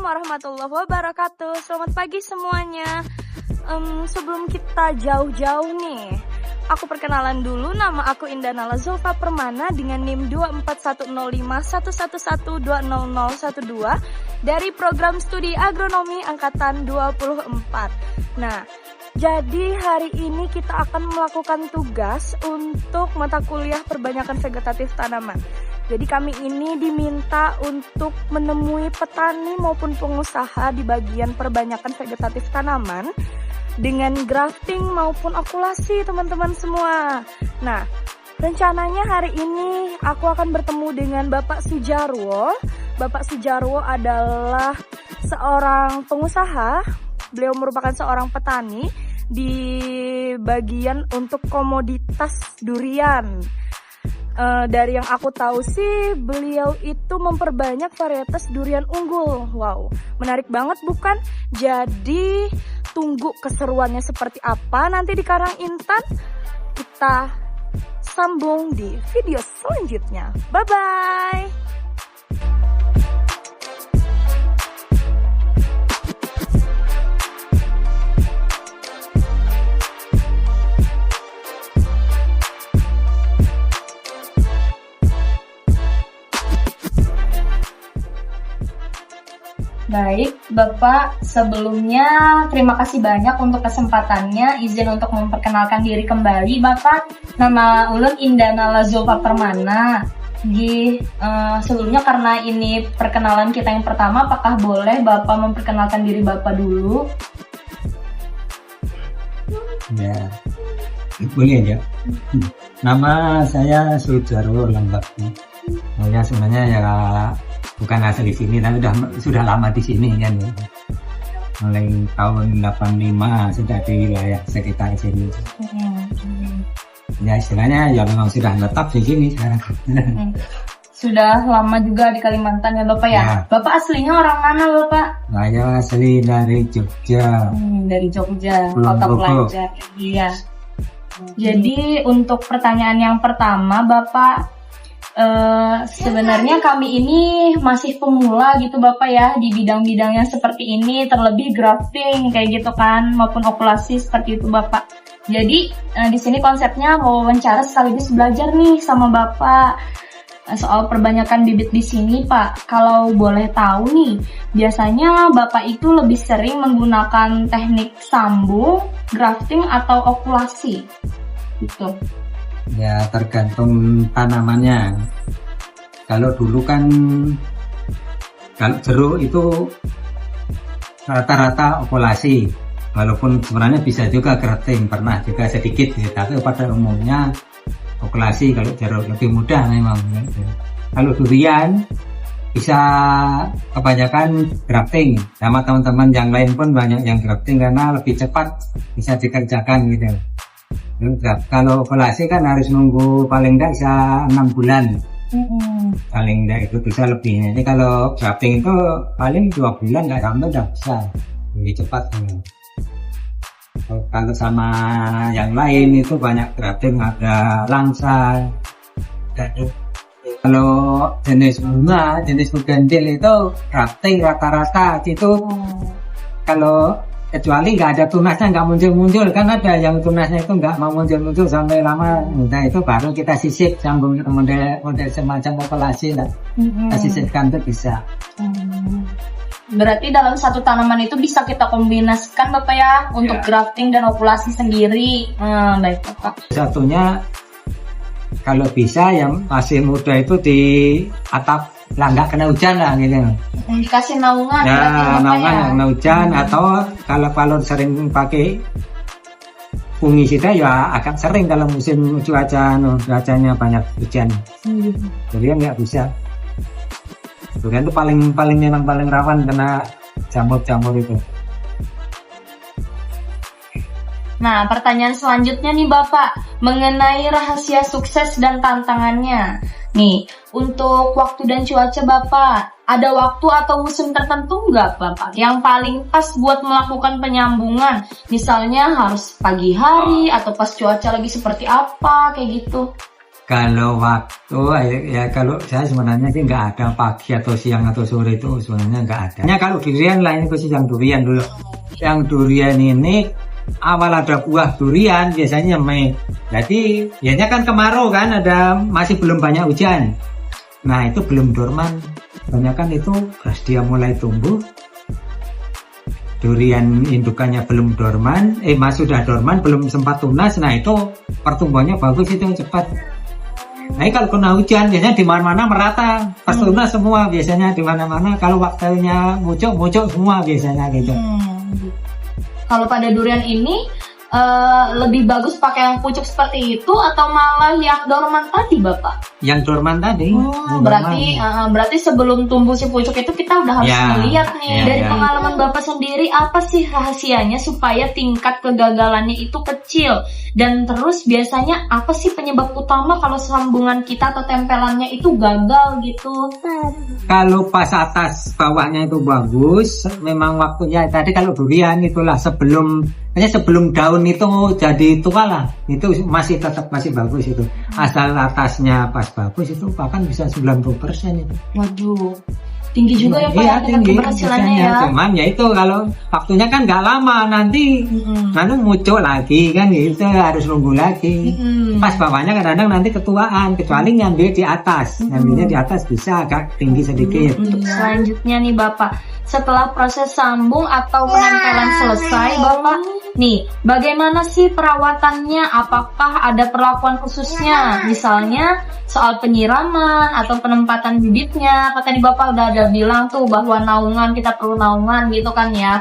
warahmatullahi wabarakatuh. Selamat pagi semuanya. Sebelum kita jauh-jauh nih, aku perkenalan dulu. Nama aku Indanala Zulfa Permana dengan NIM 2410511120012 dari program studi agronomi angkatan 24. Nah, jadi hari ini kita akan melakukan tugas untuk mata kuliah perbanyakan vegetatif tanaman. Jadi kami ini diminta untuk menemui petani maupun pengusaha di bagian perbanyakan vegetatif tanaman dengan grafting maupun okulasi teman-teman semua. Nah, rencananya hari ini aku akan bertemu dengan Bapak Sujarwo. Bapak Sujarwo adalah seorang pengusaha. Beliau merupakan seorang petani di bagian untuk komoditas durian. Dari yang aku tahu sih, beliau itu memperbanyak varietas durian unggul. Wow, menarik banget bukan? Jadi tunggu keseruannya seperti apa nanti di Karang Intan. Kita sambung di video selanjutnya. Bye-bye. Baik, Bapak, sebelumnya terima kasih banyak untuk kesempatannya. Izin untuk memperkenalkan diri kembali, Bapak. Nama ulun Indanala Zulfa Permana. Sebelumnya karena ini perkenalan kita yang pertama, apakah boleh Bapak memperkenalkan diri Bapak dulu? Ya, boleh ya. Nama saya Sujarwo Lembakti. Saya sebenarnya ya bukan asli sini, tapi sudah lama di sini kan. Mulai tahun 85 sudah di wilayah sekitar sini. Ya istilahnya ya memang sudah tetap di sini sekarang. Sudah lama juga di Kalimantan ya Bapak ya? Bapak aslinya orang mana Bapak? Saya asli dari Jogja. Dari Jogja, Kulon kota Progo. pelajar. Iya. Jadi untuk pertanyaan yang pertama Bapak, sebenarnya kami ini masih pemula gitu Bapak ya di bidang-bidang yang seperti ini, terlebih grafting kayak gitu kan, maupun okulasi seperti itu Bapak. Jadi di sini konsepnya mau wawancara sekaligus belajar nih sama Bapak soal perbanyakan bibit di sini Pak. Kalau boleh tahu nih, biasanya Bapak itu lebih sering menggunakan teknik sambung, grafting atau okulasi gitu? Ya tergantung tanamannya. Kalau dulu kan kalau jeruk itu rata-rata okulasi, walaupun sebenarnya bisa juga grafting, pernah juga sedikit ya, tapi pada umumnya okulasi. Kalau jeruk lebih mudah memang. Kalau durian bisa kebanyakan grafting, sama teman-teman yang lain pun banyak yang grafting karena lebih cepat bisa dikerjakan gitu. Kalau okulasi kan harus nunggu paling tidak bisa 6 bulan. Paling tidak itu bisa lebih. Jadi kalau grafting itu paling 2 bulan nggak sampai udah bisa. Lebih cepat. Kalau sama yang lain itu banyak grafting, ada langsa. Kalau jenis bunga, jenis bugandil itu grafting rata-rata itu kalau kecuali nggak ada tunasnya, nggak muncul-muncul, kan ada yang tunasnya itu nggak mau muncul-muncul sampai lama, nah itu baru kita sisip sambung model semacam okulasi lah. Kita sisipkan itu bisa. Berarti dalam satu tanaman itu bisa kita kombinasikan Bapak ya untuk grafting dan okulasi sendiri. Baik Bapak. Satunya kalau bisa yang masih muda itu di atap lah, nggak kena hujan lah gitu. Dikasih naungan. Ya, naungan yang kena hujan, atau kalau sering pakai fungisida ya agak sering kalau musim cuacanya banyak hujan. Jadi nggak bisa. Durian itu memang paling rawan kena jamur-jamur itu. Nah, pertanyaan selanjutnya nih Bapak, mengenai rahasia sukses dan tantangannya. Nih, untuk waktu dan cuaca Bapak, ada waktu atau musim tertentu nggak Bapak yang paling pas buat melakukan penyambungan? Misalnya harus pagi hari atau pas cuaca lagi seperti apa, kayak gitu. Kalau waktu ya kalau saya sebenarnya sih nggak ada pagi atau siang atau sore itu sebenarnya nggak ada. Hanya kalau durian lah, ini khusus yang durian dulu. Yang durian ini awal ada buah durian biasanya Mei. Jadi biasanya kan kemarau kan, masih belum banyak hujan. Nah itu belum dorman. Banyak kan itu pas dia mulai tumbuh. Durian indukannya belum dorman, sudah dorman belum sempat tunas. Nah itu pertumbuhannya bagus, itu cepat. Nah kalau kena hujan biasanya di mana-mana merata, pas tunas semua biasanya di mana-mana. Kalau waktunya muncul semua biasanya gitu. Kalau pada durian ini lebih bagus pakai yang pucuk seperti itu atau malah yang dorman tadi, Bapak? Yang dorman tadi. Berarti sebelum tumbuh si pucuk itu kita udah harus melihat nih. Dari pengalaman Bapak sendiri, apa sih rahasianya supaya tingkat kegagalannya itu kecil? Dan terus biasanya apa sih penyebab utama kalau sambungan kita atau tempelannya itu gagal gitu? Kalau pas atas bawahnya itu bagus, memang waktunya tadi kalau durian itulah sebelum daun itu jadi tua lah, itu tetap masih bagus itu. Asal atasnya pas bagus itu bahkan bisa 90% itu. Waduh, tinggi juga ya Pak, ya, tinggi keberhasilannya ya. Cuman ya itu kalau waktunya kan nggak lama, nanti muncul lagi kan gitu, harus nunggu lagi. Pas bawahnya kadang-kadang nanti ketuaan, kecuali ngambil di atas. Ngambilnya di atas bisa agak tinggi sedikit. Untuk selanjutnya nih Bapak, setelah proses sambung atau penempelan selesai Bapak, nih bagaimana sih perawatannya? Apakah ada perlakuan khususnya? Misalnya soal penyiraman atau penempatan bibitnya. Tadi Bapak udah ada bilang tuh bahwa naungan, kita perlu naungan gitu kan ya.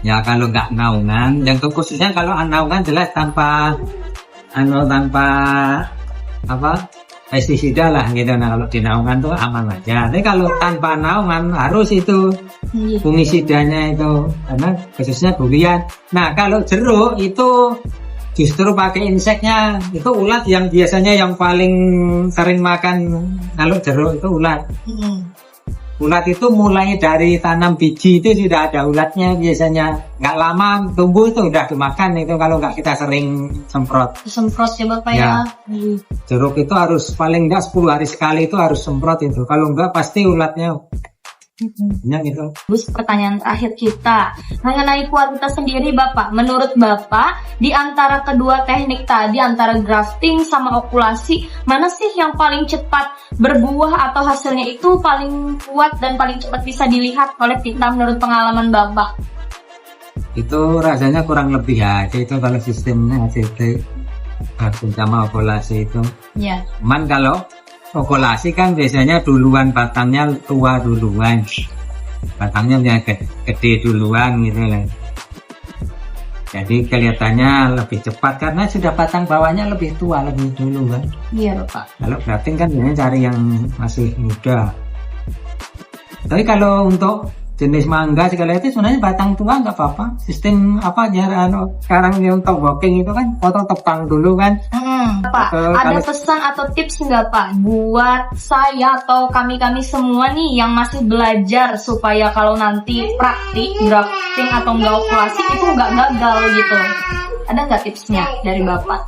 Ya kalau nggak naungan, yang khususnya kalau naungan jelas tanpa pestisida lah gitu. Nah kalau di naungan tuh aman aja. Tapi kalau tanpa naungan harus itu fungisidanya itu, karena khususnya durian. Nah kalau jeruk itu justru pakai inseknya, itu ulat yang biasanya yang paling sering makan. Kalau jeruk itu ulat. Ulat itu mulai dari tanam biji itu sudah ada ulatnya biasanya. Nggak lama tumbuh itu udah dimakan itu kalau nggak kita sering semprot. Semprot ya Bapak ya. Jeruk itu harus paling nggak 10 hari sekali itu harus semprot itu. Kalau nggak pasti ulatnya. Gitu. Terus pertanyaan terakhir kita mengenai kualitas sendiri Bapak. Menurut Bapak, di antara kedua teknik tadi, antara grafting sama okulasi, mana sih yang paling cepat berbuah atau hasilnya itu paling kuat dan paling cepat bisa dilihat oleh kita menurut pengalaman Bapak? Itu rasanya kurang lebih aja itu kalau sistemnya ACT grafting sama okulasi itu. Cuman kalau okulasi kan biasanya duluan batangnya tua duluan, batangnya gede duluan gitu lah. Jadi kelihatannya lebih cepat karena sudah batang bawahnya lebih tua lebih dulu kan. Iya Bapak. Kalau grafting kan biasanya cari yang masih muda. Tapi kalau untuk jenis mangga segala itu sebenarnya batang tua nggak apa-apa. Sistem sekarang yang untuk walking itu kan potong tepang dulu kan. Pak, ada pesan atau tips nggak Pak buat saya atau kami semua nih yang masih belajar supaya kalau nanti praktik grafting atau enggak okulasi itu nggak gagal gitu? Ada nggak tipsnya dari Bapak?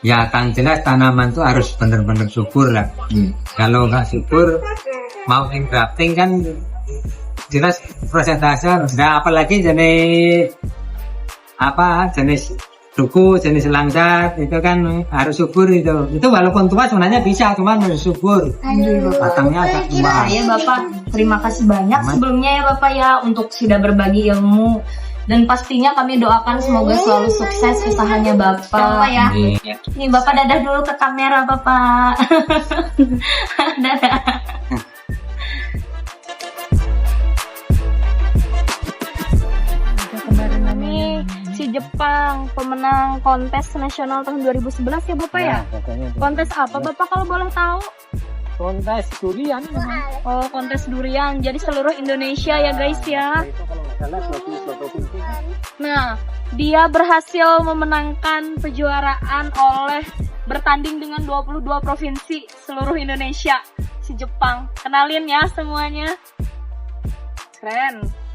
Ya kan jelas tanaman tuh harus benar-benar subur lah. Kalau nggak subur mau grafting kan jelas persentase, nah apalagi jenis duku, jenis langsat itu kan harus subur itu walaupun tua sebenarnya bisa, cuman harus subur. Batangnya agak tua. Ya Bapak, terima kasih banyak sebelumnya ya Bapak ya untuk sudah berbagi ilmu, dan pastinya kami doakan semoga selalu sukses usahanya Bapak ya. Nih Bapak dadah dulu ke kamera Bapak. Dadah. Si Jepang, pemenang kontes nasional tahun 2011 ya Bapak ya? Kontes apa Bapak kalau boleh tahu? Kontes durian. Oh, kontes durian. Jadi seluruh Indonesia ya guys ya. Nah, dia berhasil memenangkan kejuaraan oleh bertanding dengan 22 provinsi seluruh Indonesia. Si Jepang. Kenalin ya semuanya. Keren.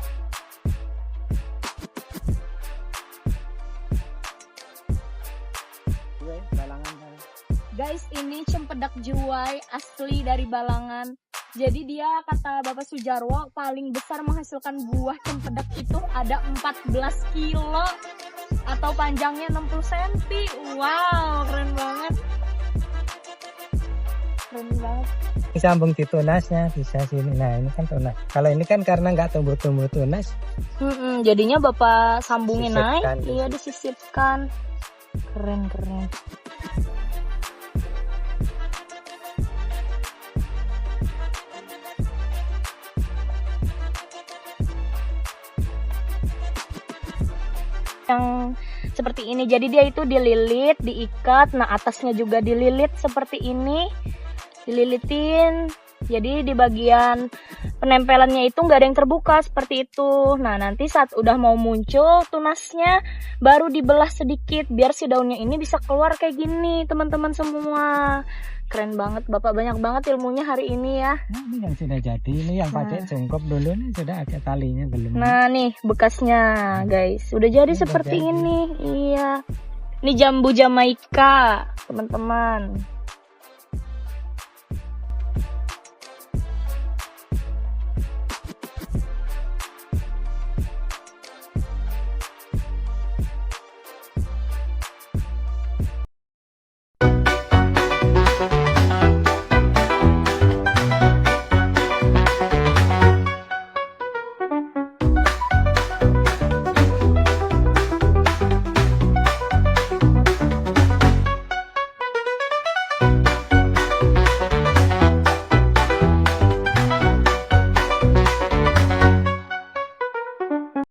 Guys, ini cempedak juwai asli dari Balangan. Jadi dia, kata Bapak Sujarwo, paling besar menghasilkan buah cempedak itu ada 14 kilo atau panjangnya 60 cm. Wow, keren banget. Keren banget. Sambung di tunasnya bisa sini. Nah ini kan tunas. Kalau ini kan karena nggak tumbuh-tumbuh tunas. Jadinya Bapak sambungin Sisipkan, naik. Iya, disisipkan. Keren. Yang seperti ini, jadi dia itu dililit, diikat, nah atasnya juga dililit seperti ini, dililitin, jadi di bagian penempelannya itu nggak ada yang terbuka seperti itu. Nah nanti saat udah mau muncul tunasnya baru dibelah sedikit biar si daunnya ini bisa keluar kayak gini teman-teman semua. Keren banget, Bapak banyak banget ilmunya hari ini ya. Nah, ini yang sudah jadi, ini yang pakai jongkok dulu nih sudah ada talinya belum. Nah nih bekasnya guys, udah jadi seperti ini. Iya, ini jambu Jamaika teman-teman.